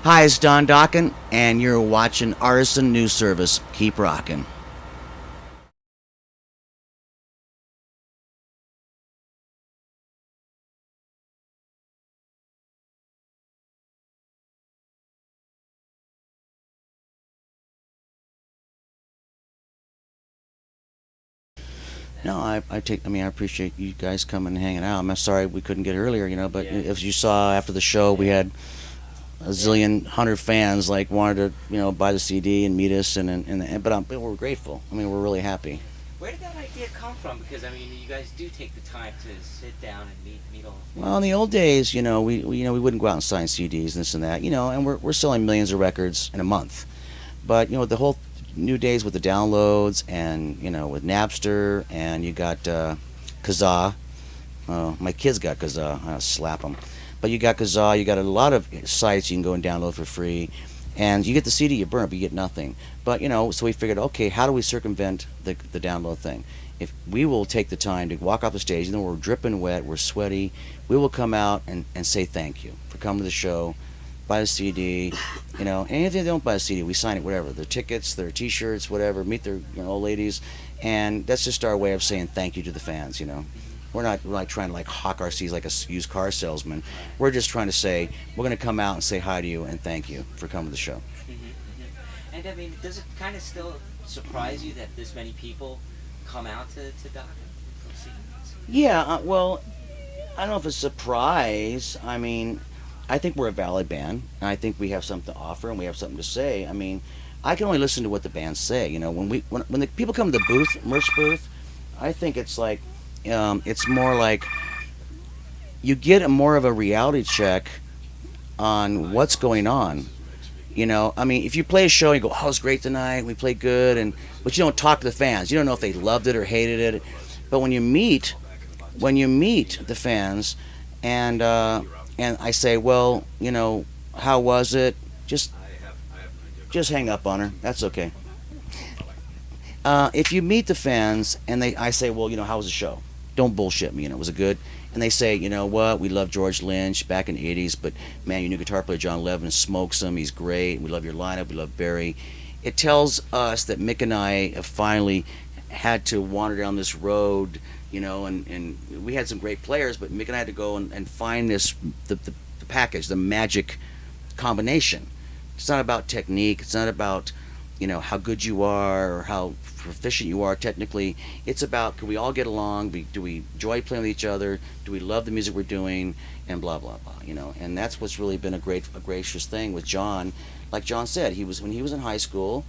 Hi, it's Don Dokken, and you're watching Artisan News Service. Keep rocking. No, I appreciate you guys coming and hanging out. I'm sorry we couldn't get earlier, but as you saw after the show, we had a zillion, 100 fans like wanted to, buy the CD and meet us, but we're grateful. We're really happy. Where did that idea come from? Because you guys do take the time to sit down and meet all the Well, in the old days, we wouldn't go out and sign CDs and this and that, and we're selling millions of records in a month. But the whole new days with the downloads and with Napster, and you got Kazaa. My kids got Kazaa. I slap them. But you got Kazaa. You got a lot of sites you can go and download for free, and you get the CD, you burn it, but you get nothing. But so we figured, okay, how do we circumvent the download thing? If we will take the time to walk off the stage, and then we're dripping wet, we're sweaty, we will come out and say thank you for coming to the show. Buy a CD, and if they don't buy a CD, we sign it, whatever. Their tickets, their T-shirts, whatever. Meet their old ladies, and that's just our way of saying thank you to the fans. We're not trying to hawk our CDs like a used car salesman. We're just trying to say we're going to come out and say hi to you and thank you for coming to the show. And does it kind of still surprise you that this many people come out to Dokken? Yeah, well, I don't know if it's a surprise. I think we're a valid band, and I think we have something to offer, and we have something to say. I can only listen to what the bands say. When the people come to the booth, merch booth, I think it's like, it's more like you get more of a reality check on what's going on. If you play a show, you go, "Oh, it's great tonight. We played good," but you don't talk to the fans. You don't know if they loved it or hated it. But when you meet the fans, and I say, well, how was it? Just hang up on her. That's okay. If you meet the fans and I say, well, how was the show? Don't bullshit me. Was it good? And they say, you know what? We love George Lynch back in the '80s, but man, your new guitar player John Levin smokes him. He's great. We love your lineup. We love Barry. It tells us that Mick and I have finally had to wander down this road. And we had some great players, but Mick and I had to go and find the package, the magic combination. It's not about technique. It's not about, how good you are or how proficient you are technically. It's about, can we all get along? Do we enjoy playing with each other? Do we love the music we're doing? And blah, blah, blah, And that's what's really been a gracious thing with John. Like John said, when he was in high school,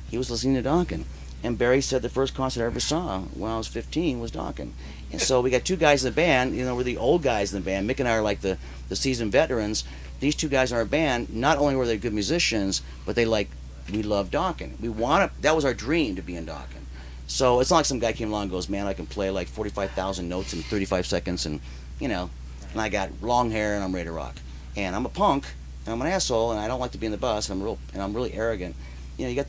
he was listening to Dokken. And Barry said the first concert I ever saw when I was 15 was Dokken. And so we got two guys in the band, we're the old guys in the band. Mick and I are like the seasoned veterans. These two guys in our band, not only were they good musicians, but we love Dokken. That was our dream, to be in Dokken. So it's not like some guy came along and goes, man, I can play like 45,000 notes in 35 seconds and I got long hair and I'm ready to rock. And I'm a punk and I'm an asshole and I don't like to be in the bus and I'm really arrogant. You got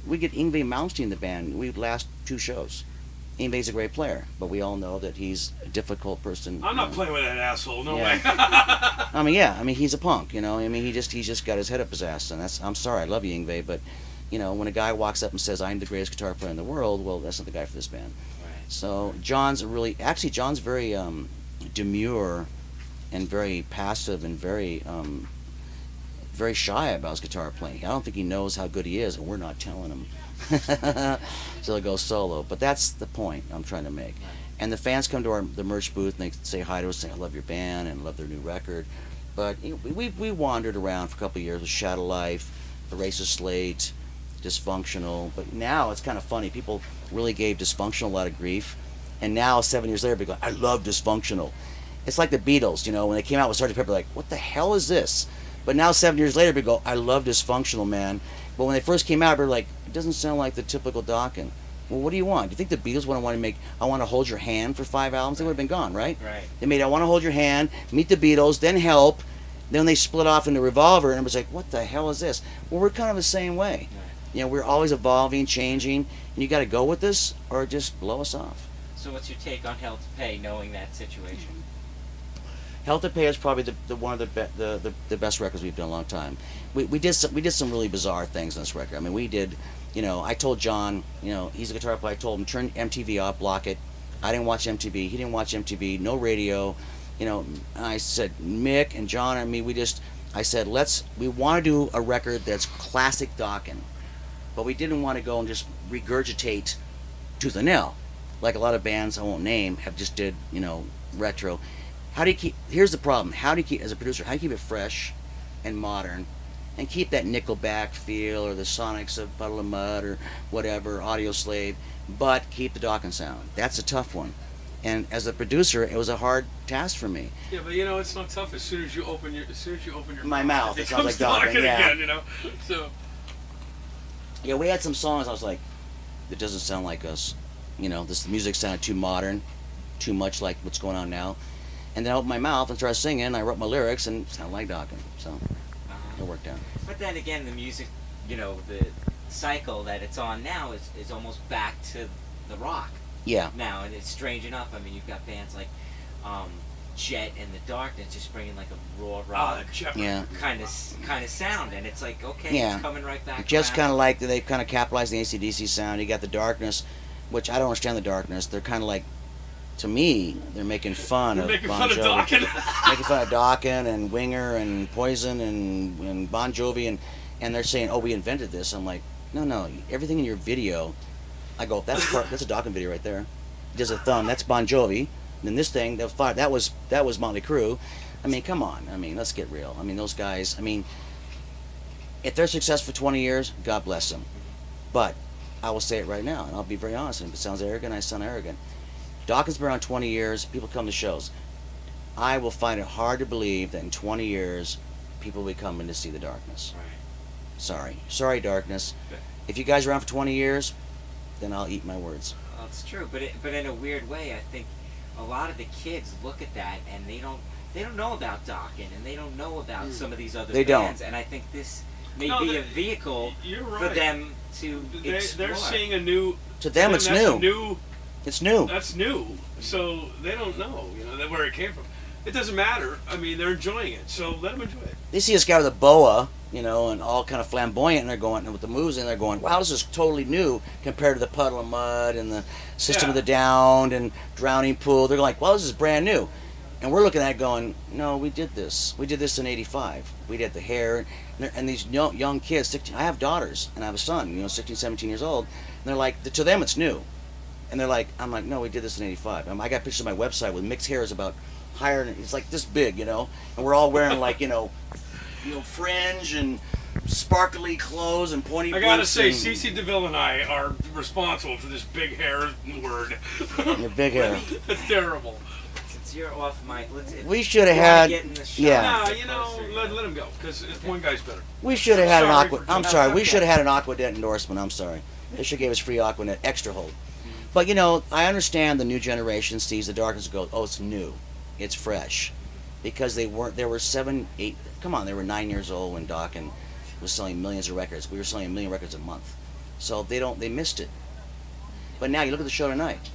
we get Yngwie Malmsteen in the band. We last 2 shows. Yngwie's a great player, but we all know that he's a difficult person. I'm not playing with that asshole. No way. He's a punk. He's just got his head up his ass, and I'm sorry, I love you, Yngwie, but when a guy walks up and says I'm the greatest guitar player in the world, well, that's not the guy for this band. Right. So John's very demure and very passive and very shy about his guitar playing. I don't think he knows how good he is, and we're not telling him. So he'll go solo. But that's the point I'm trying to make. And the fans come to the merch booth and they say hi to us, say I love your band and love their new record. But we wandered around for a couple of years with Shadow Life, Erase Slate, Dysfunctional. But now it's kind of funny. People really gave Dysfunctional a lot of grief. And now, 7 years later, people go, I love Dysfunctional. It's like the Beatles, when they came out with Sgt. Pepper, like, what the hell is this? But now 7 years later, people go, I love Dysfunctional, man. But when they first came out, they were like, it doesn't sound like the typical Dokken. Well, what do you want? Do you think the Beatles would want to make I Want to Hold Your Hand for 5 albums? They would have been gone, right? Right. They made I Want to Hold Your Hand, Meet the Beatles, then Help. Then they split off into Revolver, and it was like, what the hell is this? Well, we're kind of the same way. Right. We're always evolving, changing, and you got to go with this or just blow us off. So what's your take on Hell to Pay, knowing that situation? Hell to Pay is probably the one of the best records we've done in a long time. We did some really bizarre things on this record. I mean, we did, I told John, he's a guitar player. I told him turn MTV off, block it. I didn't watch MTV. He didn't watch MTV. No radio. I said Mick and John and me. I said we want to do a record that's classic Dokken, but we didn't want to go and just regurgitate tooth and nail, like a lot of bands I won't name have just did retro. Here's the problem, as a producer, how do you keep it fresh and modern and keep that Nickelback feel or the Sonics of Puddle of Mud or whatever, Audio Slave, but keep the Dokken sound? That's a tough one. And as a producer, it was a hard task for me. Yeah, but it's not tough. As soon as you open your my mouth, it sounds like Dokken. Yeah. Again, So. Yeah, we had some songs. I was like, it doesn't sound like us. The music sounded too modern, too much like what's going on now. And then I opened my mouth and started singing. I wrote my lyrics and it sounded like Dokken. So it worked out. But then again, the music, the cycle that it's on now is almost back to the rock. Yeah. Now, and it's strange enough. I mean, you've got bands like Jet and the Darkness just bringing like a raw rock kind of sound, and it's like, okay, it's coming right back. Jet's kind of like they've kind of capitalized the AC/DC sound. You got the Darkness, which I don't understand the Darkness. They're kind of like, to me, they're making fun of Bon Jovi. Making fun of Dokken and Winger and Poison and Bon Jovi, and they're saying, oh, we invented this. I'm like, no, everything in your video. I go, that's a Dokken video right there. He does a thumb, that's Bon Jovi. And then this thing, that was Motley Crue. I mean, come on. I mean, let's get real. I mean, those guys, if they're successful for 20 years, God bless them. But I will say it right now, and I'll be very honest, and if it sounds arrogant, I sound arrogant. Dokken's been around 20 years, people come to shows. I will find it hard to believe that in 20 years, people will be coming to see the Darkness. Right. Sorry, Darkness. If you guys are around for 20 years, then I'll eat my words. Well, it's true, but in a weird way, I think a lot of the kids look at that and they don't know about Dokken and they don't know about some of these other bands, and I think this may be a vehicle for them to explore. They're seeing a new. To them, it's new. It's new. That's new, so they don't know, where it came from. It doesn't matter. I mean, they're enjoying it, so let them enjoy it. They see this guy with a boa, and all kind of flamboyant, and they're going, and with the moves, and they're going, wow, this is totally new compared to the Puddle of Mud and the System of the Down and Drowning Pool. They're like, well, this is brand new. And we're looking at it going, no, we did this. We did this in '85. We did the hair, and these young kids, 16, I have daughters, and I have a son, 16, 17 years old, and they're like, to them it's new. And they're like, I'm like, no, we did this in '85. I got pictures on my website with mixed hairs about higher, it's like this big, and we're all wearing like, fringe and sparkly clothes and pointy boots. I gotta say, CeCe DeVille and I are responsible for this big hair word. Your big hair. That's terrible. Since you're off mic, we should have had, let him go, because one guy's better. We should have had we should have had an Aquanet endorsement, I'm sorry. They should have gave us free Aquanet extra hold. But I understand the new generation sees the Darkness and goes, oh, it's new. It's fresh, because they were 7, 8. Come on, they were 9 years old when Dokken was selling millions of records. We were selling 1 million records a month, so they missed it. But now you look at the show tonight.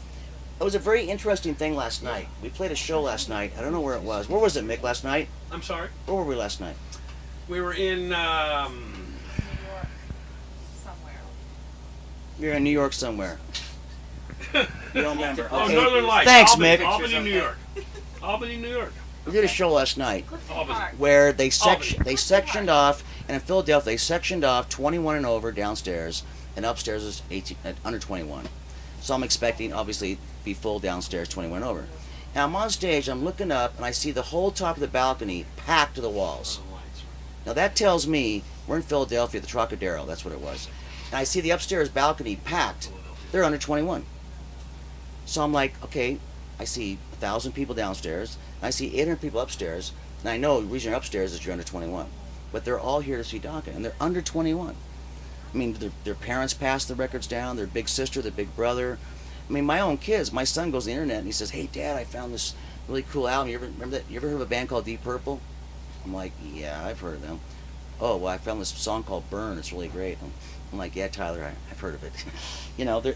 It was a very interesting thing last night. We played a show last night. I don't know where it was. Where was it, Mick? Last night? I'm sorry. Where were we last night? We were in. New York, somewhere. We were in New York somewhere. You don't remember? Oh, Okay. Northern Lights. Thanks, Albany, Mick. Albany, New York. Albany, New York. We did a show last night Albany. where they sectioned off, and in Philadelphia they sectioned off 21 and over downstairs, and upstairs is 18 under 21. So I'm expecting obviously be full downstairs 21 and over. And I'm on stage, I'm looking up, and I see the whole top of the balcony packed to the walls. Now that tells me we're in Philadelphia, the Trocadero. That's what it was. And I see the upstairs balcony packed. They're under 21. So I'm like, okay, I see 1,000 people downstairs, and I see 800 people upstairs, and I know the reason you're upstairs is you're under 21. But they're all here to see Dokken, and they're under 21. I mean, their parents passed the records down, their big sister, their big brother. I mean, my own kids, my son goes to the internet and he says, hey, Dad, I found this really cool album. You ever remember that? You ever heard of a band called Deep Purple? I'm like, yeah, I've heard of them. Oh, well, I found this song called Burn. It's really great. I'm like, yeah, Tyler, I've heard of it.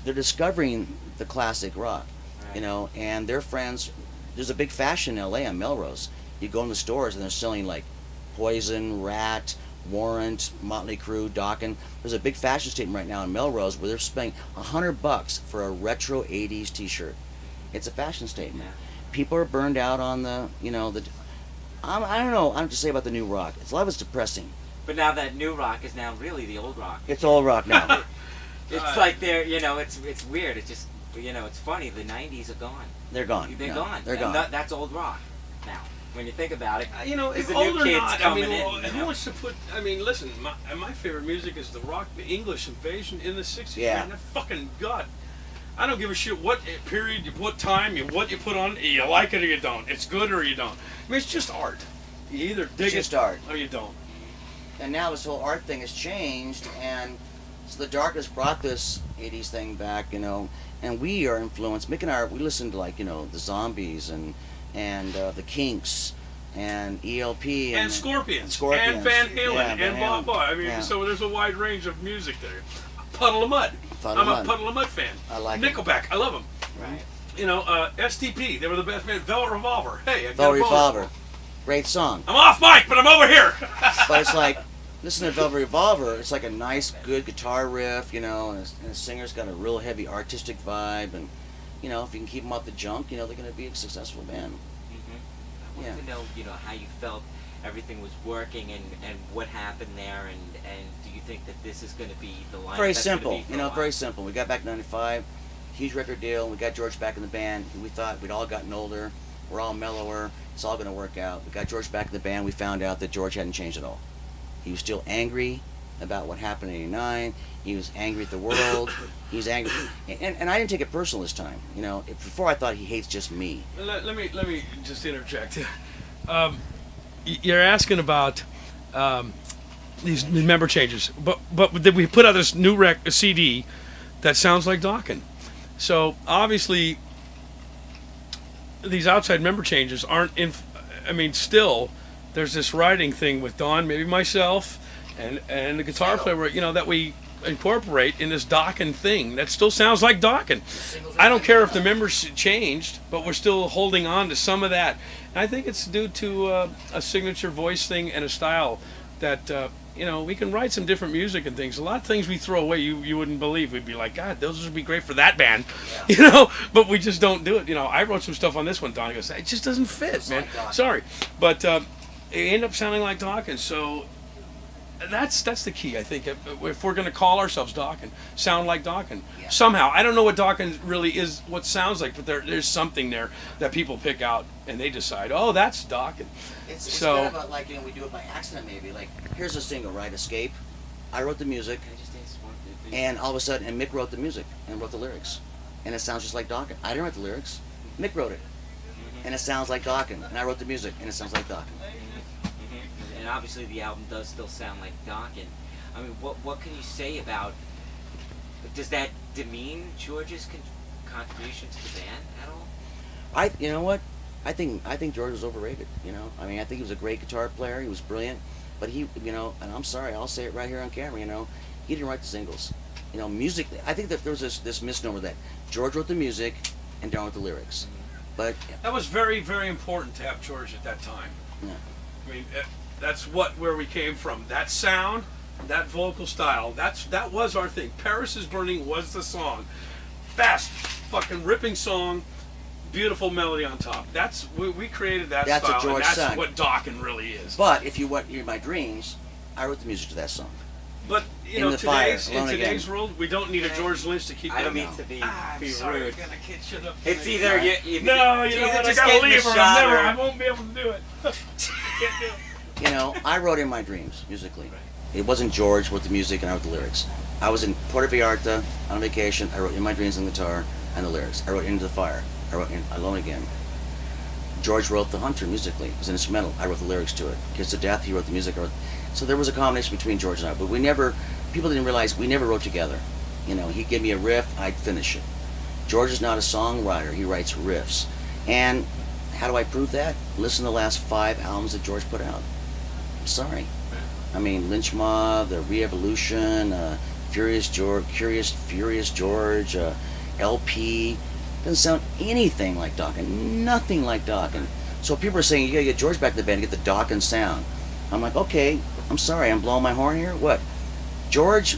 They're discovering the classic rock, and their friends. There's a big fashion in L.A. on Melrose. You go in the stores and they're selling like Poison, Rat, Warrant, Motley Crue, Dokken. There's a big fashion statement right now in Melrose where they're spending $100 for a retro '80s T-shirt. It's a fashion statement. People are burned out on the, I don't know. I don't to say about the new rock. A lot of it's depressing. But now that new rock is now really the old rock. It's old rock now. It's like they're, it's weird. It's just, it's funny. The '90s are gone. They're gone. They're gone. They're gone. That's old rock now. When you think about it, if the old new or kids not, coming who wants to put? Listen, my favorite music is the rock, the English invasion in the '60s. Yeah. Man, that fucking God. I don't give a shit what period, what time, what you put on. You like it or you don't. It's good or you don't. It's just art. You either dig just it art. or you don't. And now this whole art thing has changed, and so the darkness brought this '80s thing back, and we are influenced. Mick and I, we listen to the Zombies and the Kinks and ELP and Scorpions, and Van Halen, yeah, and blah blah. So there's a wide range of music there. Puddle of Mud. I'm a Puddle of Mud fan. I like Nickelback. I love them. Right. STP. They were the best band. Velvet Revolver. Hey, Velvet Revolver. Great song. I'm off mic, but I'm over here. But it's like, listen to Velvet Revolver. It's like a nice, good guitar riff, and the singer's got a real heavy artistic vibe, and if you can keep them off the junk, they're going to be a successful band. I want to know, how you felt everything was working and what happened there, and do you think that this is going to be the line? Very simple, very simple. We got back in '95, huge record deal. We got George back in the band. We thought we'd all gotten older. We're all mellower. It's all going to work out. We got George back in the band. We found out that George hadn't changed at all. He was still angry about what happened in '89. He was angry at the world. He was angry, and I didn't take it personal this time. Before I thought he hates just me. Let me just interject. You're asking about these member changes, but we put out this new CD that sounds like Dokken. So obviously these outside member changes aren't in. Still there's this writing thing with Don, maybe myself, and the guitar player, that we incorporate in this Dokken thing that still sounds like Dokken. I don't care if the members changed, but we're still holding on to some of that. And I think it's due to a signature voice thing and a style that we can write some different music and things. A lot of things we throw away you wouldn't believe. We'd be like, God, those would be great for that band, but we just don't do it. I wrote some stuff on this one. Don goes, it just doesn't fit, man. Sorry, but it ended up sounding like Dokken. So that's the key, I think. If we're going to call ourselves Dokken, sound like Dokken somehow. I don't know what Dokken really is, what sounds like, but there's something there that people pick out and they decide, oh, that's Dokken. It's kind of about we do it by accident maybe. Like, here's a single, right? Escape. I wrote the music, and all of a sudden, and Mick wrote the music and wrote the lyrics, and it sounds just like Dokken. I didn't write the lyrics. Mick wrote it, and it sounds like Dokken, and I wrote the music, and it sounds like Dokken. And obviously the album does still sound like Dokken. What can you say about? Does that demean George's contribution to the band at all? You know what? I think George was overrated. I think he was a great guitar player. He was brilliant, but he, and I'm sorry, I'll say it right here on camera. He didn't write the singles. Music. I think that there was this misnomer that George wrote the music and Don wrote the lyrics. But that was very, very important to have George at that time. Yeah. That's where we came from. That sound, that vocal style, that was our thing. Paris is Burning was the song. Fast, fucking ripping song, beautiful melody on top. We created that that's style, what George and that's sang. what Dokken really is. But if you want Hear My Dreams, I wrote the music to that song. But in today's world, we don't need a George Lynch to keep. I don't mean to be sorry, rude. It's either you know what? I gotta leave, or I won't be able to do it. I can't do it. I wrote In My Dreams musically. It wasn't George wrote the music and I wrote the lyrics. I was in Puerto Vallarta on vacation. I wrote In My Dreams on guitar and the lyrics. I wrote Into the Fire. I wrote Alone Again. George wrote The Hunter musically. It was an instrumental. I wrote the lyrics to it. Kiss to Death, he wrote the music. So there was a combination between George and I. But people didn't realize we never wrote together. He'd give me a riff, I'd finish it. George is not a songwriter. He writes riffs. And how do I prove that? Listen to the last 5 albums that George put out. I'm sorry. Lynch Mob, The Re-Evolution, Furious George, LP. Doesn't sound anything like Dokken. Nothing like Dokken. So people are saying, you gotta get George back in the band to get the Dokken sound. I'm like, okay, I'm sorry, I'm blowing my horn here? What? George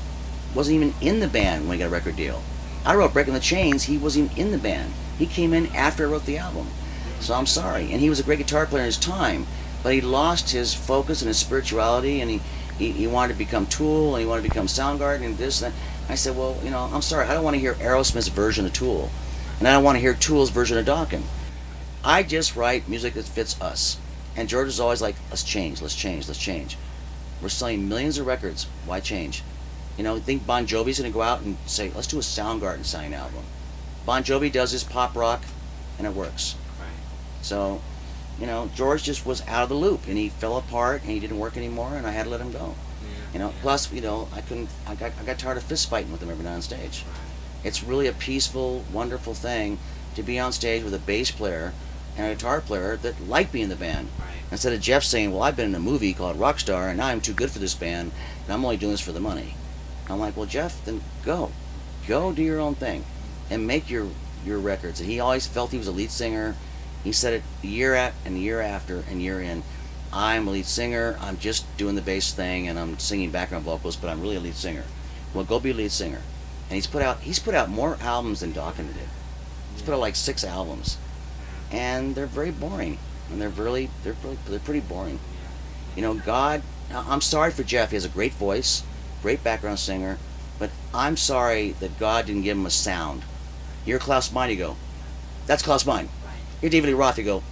wasn't even in the band when he got a record deal. I wrote Breaking the Chains, he wasn't even in the band. He came in after I wrote the album. So I'm sorry. And he was a great guitar player in his time, but he lost his focus and his spirituality, and he wanted to become Tool, and he wanted to become Soundgarden, and this and that. I said, well, I'm sorry, I don't want to hear Aerosmith's version of Tool, and I don't want to hear Tool's version of Dokken. I just write music that fits us. And George is always like, let's change. We're selling millions of records, why change? Think Bon Jovi's going to go out and say, let's do a Soundgarden sounding album. Bon Jovi does his pop rock, and it works. Right. So, George just was out of the loop, and he fell apart, and he didn't work anymore, and I had to let him go. Yeah. Plus, I got tired of fist fighting with him every night on stage. Right. It's really a peaceful, wonderful thing to be on stage with a bass player and a guitar player that like being in the band. Right. Instead of Jeff saying, well, I've been in a movie called Rockstar, and now I'm too good for this band, and I'm only doing this for the money. I'm like, well, Jeff, then go do your own thing and make your records. And he always felt he was a lead singer. He said it year after and year in, I'm a lead singer, I'm just doing the bass thing and I'm singing background vocals, but I'm really a lead singer. Well, go be a lead singer. And he's put out more albums than Dokken did. He's put out like 6 albums, and they're very boring, and they're pretty boring. God, I'm sorry for Jeff. He has a great voice, great background singer, but I'm sorry that God didn't give him a sound. You're Klaus Meine, you go, that's Klaus Meine. You're David Lee Roth, you go,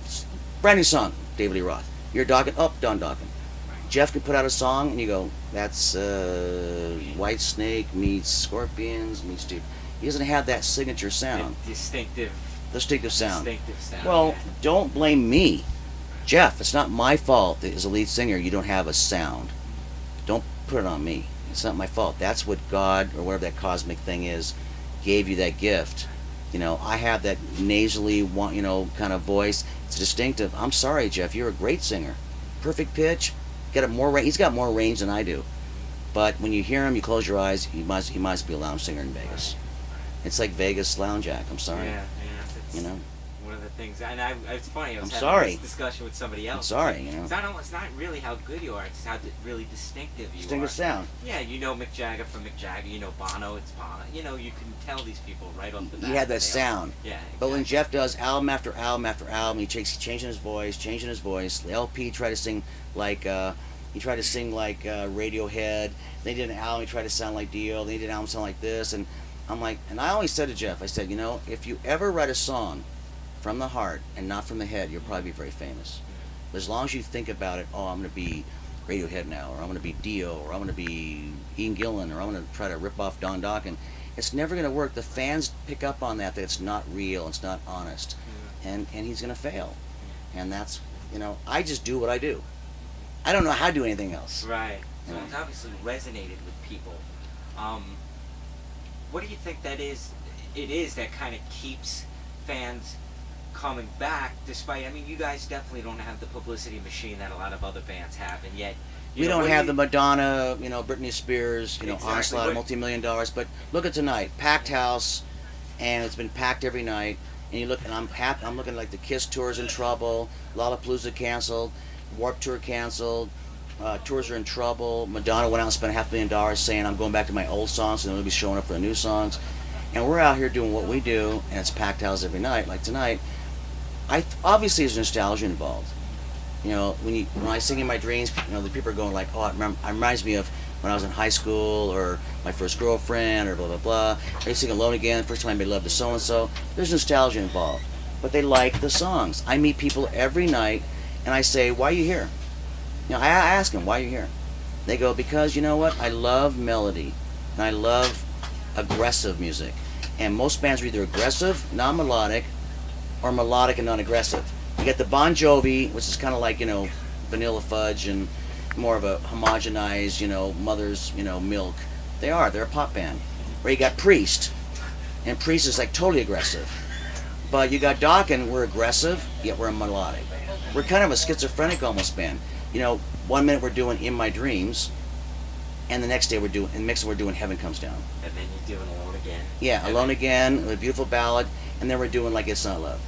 brand new song, David Lee Roth. You're Dokken, Don Dokken. Jeff can put out a song and you go, that's White Snake meets Scorpions meets Dude. He doesn't have that signature sound. Distinctive sound. Well, yeah. Don't blame me. Jeff, it's not my fault that as a lead singer you don't have a sound. Don't put it on me. It's not my fault. That's what God, or whatever that cosmic thing is, gave you that gift. I have that nasally, kind of voice. It's distinctive. I'm sorry, Jeff. You're a great singer. Perfect pitch. He's got more range than I do. But when you hear him, you close your eyes. He must be a lounge singer in Vegas. It's like Vegas lounge act. I'm sorry. Yeah. It's one of the things, and it's funny. I was having this discussion with somebody else. I'm sorry. It's not really how good you are. It's how really distinctive you are. Distinctive sound. Yeah, Mick Jagger from Mick Jagger. Bono. It's Bono. You can tell these people right off the bat. He had that sound. Yeah. Exactly. But when Jeff does album after album after album, he's changing his voice. The LP tried to sing like Radiohead. They did an album. He tried to sound like Dio. They did an album sound like this, and I'm like, and I always said to Jeff, I said, if you ever write a song from the heart and not from the head, you'll probably be very famous. But as long as you think about it, I'm going to be Radiohead now, or I'm going to be Dio, or I'm going to be Ian Gillan, or I'm going to try to rip off Don Dokken, it's never going to work. The fans pick up on that it's not real, it's not honest, and he's going to fail. And that's, I just do what I do. I don't know how to do anything else. Right. So it's obviously resonated with people. What do you think that is? It is that kind of keeps fans coming back, despite. You guys definitely don't have the publicity machine that a lot of other bands have, and yet we don't have the Madonna, Britney Spears, exactly. onslaught, multi-million dollars. But look at tonight, packed house, and it's been packed every night. And you look, and I'm looking like the Kiss tour's in trouble, Lollapalooza canceled, Warped Tour canceled. Tours are in trouble. Madonna went out and spent $500,000 saying, I'm going back to my old songs, and they'll be showing up for the new songs. And we're out here doing what we do, and it's packed house every night, like tonight. Obviously there's nostalgia involved. When I sing In My Dreams, the people are going like, it reminds me of when I was in high school, or my first girlfriend, or blah, blah, blah. I sing Alone Again, the first time I made love to so-and-so. There's nostalgia involved. But they like the songs. I meet people every night, and I say, why are you here? I ask them, why are you here? They go, because I love melody, and I love aggressive music. And most bands are either aggressive, non-melodic, or melodic and non-aggressive. You get the Bon Jovi, which is kind of like, Vanilla Fudge and more of a homogenized, mother's, milk. They're a pop band. Where you got Priest, and Priest is like totally aggressive. But you got Dokken, we're aggressive, yet we're melodic. We're kind of a schizophrenic almost band. 1 minute we're doing In My Dreams, and the next day we're doing Heaven Comes Down. And then you're doing Alone Again. Yeah, Alone Again, a beautiful ballad, and then we're doing like It's Not Love.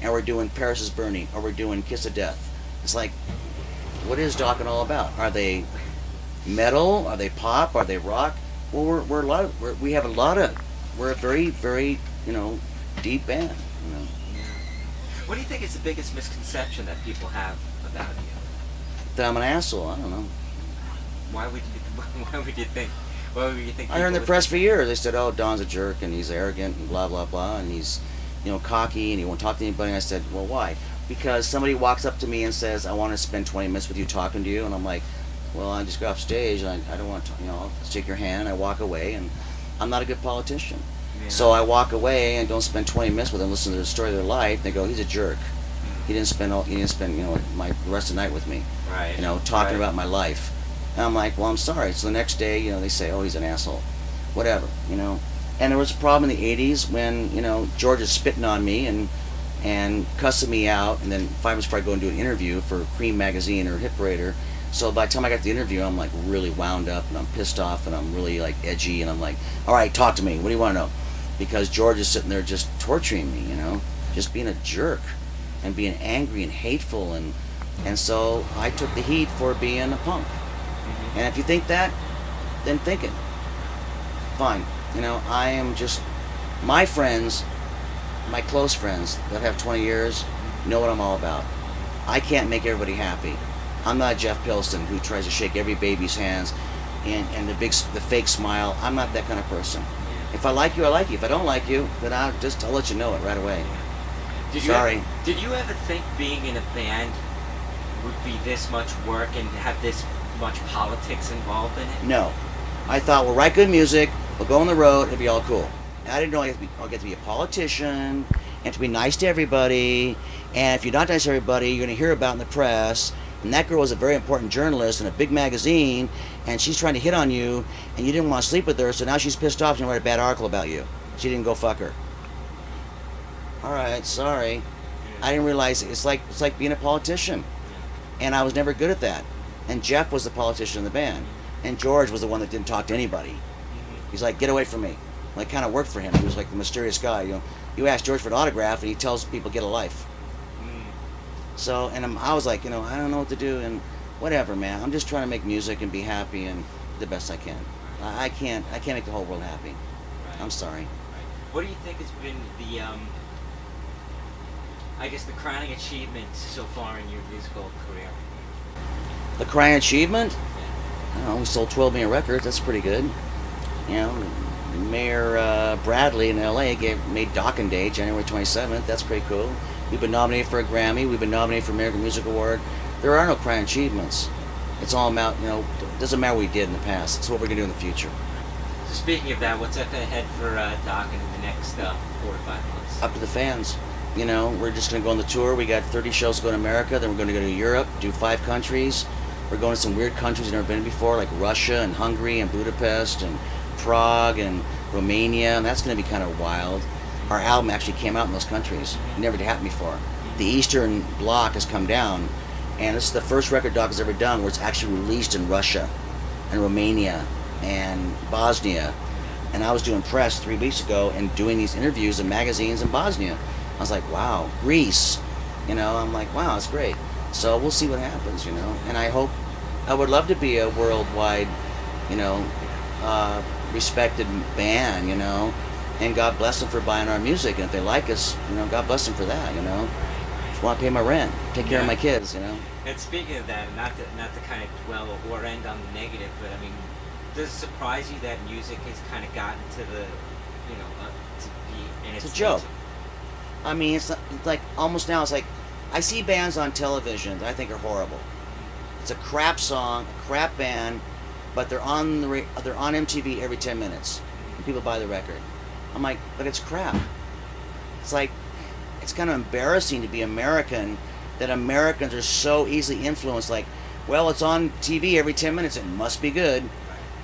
and we're doing Paris is Burning, or we're doing Kiss of Death. It's like, what is Dokken all about? Are they metal? Are they pop? Are they rock? Well, we have a lot of, we're a very, very, deep band. What do you think is the biggest misconception that people have about you? That I'm an asshole. I don't know. Why would you think? Why would you think? I heard in the press for years. They said, "Oh, Don's a jerk and he's arrogant and blah blah blah, and he's, cocky and he won't talk to anybody." And I said, "Well, why?" Because somebody walks up to me and says, "I want to spend 20 minutes with you talking to you," and I'm like, "Well, I just got off stage and I don't want to, I'll shake your hand." I walk away, and I'm not a good politician. Yeah. So I walk away and don't spend 20 minutes with them, listen to the story of their life. They go, "He's a jerk. He didn't spend the rest of the night with me, right? Talking about my life." And I'm like, "Well, I'm sorry." So the next day, they say, "Oh, he's an asshole," whatever, And there was a problem in the '80s when George is spitting on me and cussing me out, and then 5 minutes before I go and do an interview for Cream magazine or Hit Parader. So by the time I got to the interview, I'm like really wound up and I'm pissed off and I'm really like edgy and I'm like, "All right, talk to me. What do you want to know?" Because George is sitting there just torturing me, just being a jerk and being angry and hateful, and so I took the heat for being a punk. Mm-hmm. And if you think that, then think it. Fine. I am just, my friends, my close friends that have 20 years know what I'm all about. I can't make everybody happy. I'm not Jeff Pilson who tries to shake every baby's hands and the fake smile. I'm not that kind of person. If I like you, I like you. If I don't like you, then I'll let you know it right away. Did you ever think being in a band would be this much work and have this much politics involved in it? No. I thought, we'll write good music, we'll go on the road, it'll be all cool. And I didn't know I'll get to be a politician, and to be nice to everybody, and if you're not nice to everybody, you're going to hear about it in the press, and that girl was a very important journalist in a big magazine, and she's trying to hit on you, and you didn't want to sleep with her, so now she's pissed off and write a bad article about you. She didn't go fuck her. Alright, sorry. I didn't realize it's like being a politician. And I was never good at that. And Jeff was the politician in the band. And George was the one that didn't talk to anybody. He's like, "Get away from me." Like, kind of worked for him. He was like the mysterious guy. You ask George for an autograph and he tells people, "Get a life." So, and I was like, I don't know what to do, and whatever, man. I'm just trying to make music and be happy and the best I can. I can't make the whole world happy. Right. I'm sorry. Right. What do you think has been the the crowning achievement so far in your musical career? The crowning achievement? I don't know, we sold 12 million records. That's pretty good. Mayor Bradley in LA made Dokken Day, January 27th. That's pretty cool. We've been nominated for a Grammy. We've been nominated for American Music Award. There are no crowning achievements. It's all about, it doesn't matter what we did in the past. It's what we're going to do in the future. So speaking of that, what's up ahead for Dokken in the next 4 to 5 months? Up to the fans. We're just going to go on the tour. We got 30 shows to go to America. Then we're going to go to Europe, do 5 countries. We're going to some weird countries we've never been before, like Russia and Hungary and Budapest and Prague and Romania, and that's going to be kind of wild. Our album actually came out in those countries. It never did happen before. The Eastern Bloc has come down, and this is the first record Dokken's ever done where it's actually released in Russia and Romania and Bosnia. And I was doing press 3 weeks ago and doing these interviews in magazines in Bosnia. I was like, wow. Greece, I'm like, wow, it's great. So we'll see what happens, And I would love to be a worldwide, respected band, and God bless them for buying our music. And if they like us, God bless them for that, Just want to pay my rent, take care of my kids, And speaking of that, not to kind of dwell or end on the negative, but I mean, does it surprise you that music has kind of gotten to the, to be in its a joke. I mean, it's like almost now. It's like I see bands on television that I think are horrible. It's a crap song, a crap band, but they're on MTV every 10 minutes. And people buy the record. I'm like, but it's crap. It's like, it's kind of embarrassing to be American, that Americans are so easily influenced. Like, well, it's on TV every 10 minutes, it must be good.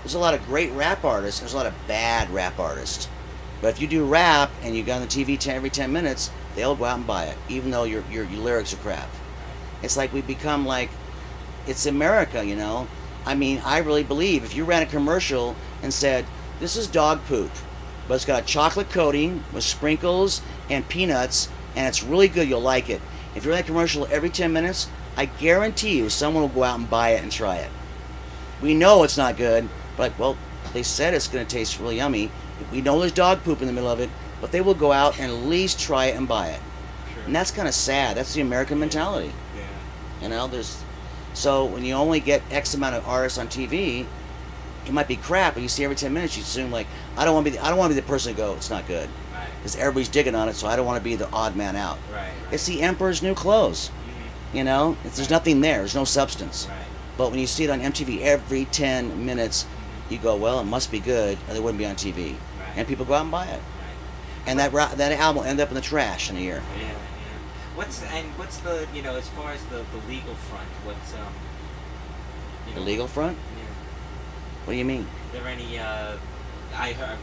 There's a lot of great rap artists. There's a lot of bad rap artists. But if you do rap and you got on the TV every 10 minutes, they'll go out and buy it, even though your lyrics are crap. It's like we become like, it's America, I mean, I really believe if you ran a commercial and said, this is dog poop, but it's got a chocolate coating with sprinkles and peanuts, and it's really good. You'll like it. If you're in that commercial every 10 minutes, I guarantee you someone will go out and buy it and try it. We know it's not good, but well, they said it's going to taste really yummy. We know there's dog poop in the middle of it, but they will go out and at least try it and buy it. Sure. And that's kind of sad. That's the American mentality. Yeah. You know, so when you only get X amount of artists on TV, it might be crap, but you see every 10 minutes, you assume like, I don't want to be the person to go, it's not good, Right. because everybody's digging on it, so I don't want to be the odd man out. Right. It's the emperor's new clothes. You know, there's nothing there. There's no substance. Right. But when you see it on MTV every 10 minutes, you go, well, it must be good, or they wouldn't be on TV. Right. And people go out and buy it. Right. And that album will end up in the trash in a year. Yeah. What's the as far as the legal front? What's The legal front? Yeah. What do you mean? Are there any? I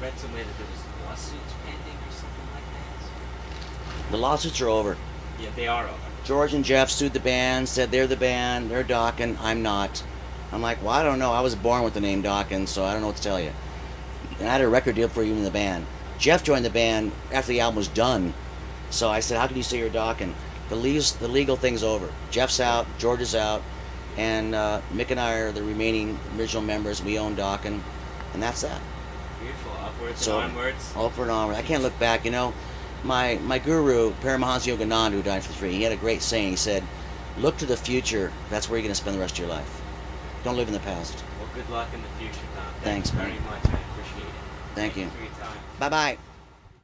read somewhere that there was lawsuits pending or something like that. The lawsuits are over. Yeah, they are over. George and Jeff sued the band, said they're the band, they're Dokken, I'm not. I'm like, well, I don't know. I was born with the name Dokken, so I don't know what to tell you. And I had a record deal for you in the band. Jeff joined the band after the album was done. So I said, how can you say you're Dokken? The legal thing's over. Jeff's out, George is out, and Mick and I are the remaining original members. We own Dokken, and that's that. Beautiful. Upwards So, and onwards. Upward and onward. I can't look back, you know. My guru, Paramahansa Yogananda, who died for 3, he had a great saying. He said, look to the future. That's where you're going to spend the rest of your life. Don't live in the past. Well, good luck in the future, Tom. Thanks, very man. much. I appreciate it. Thank you. For your time. Bye-bye.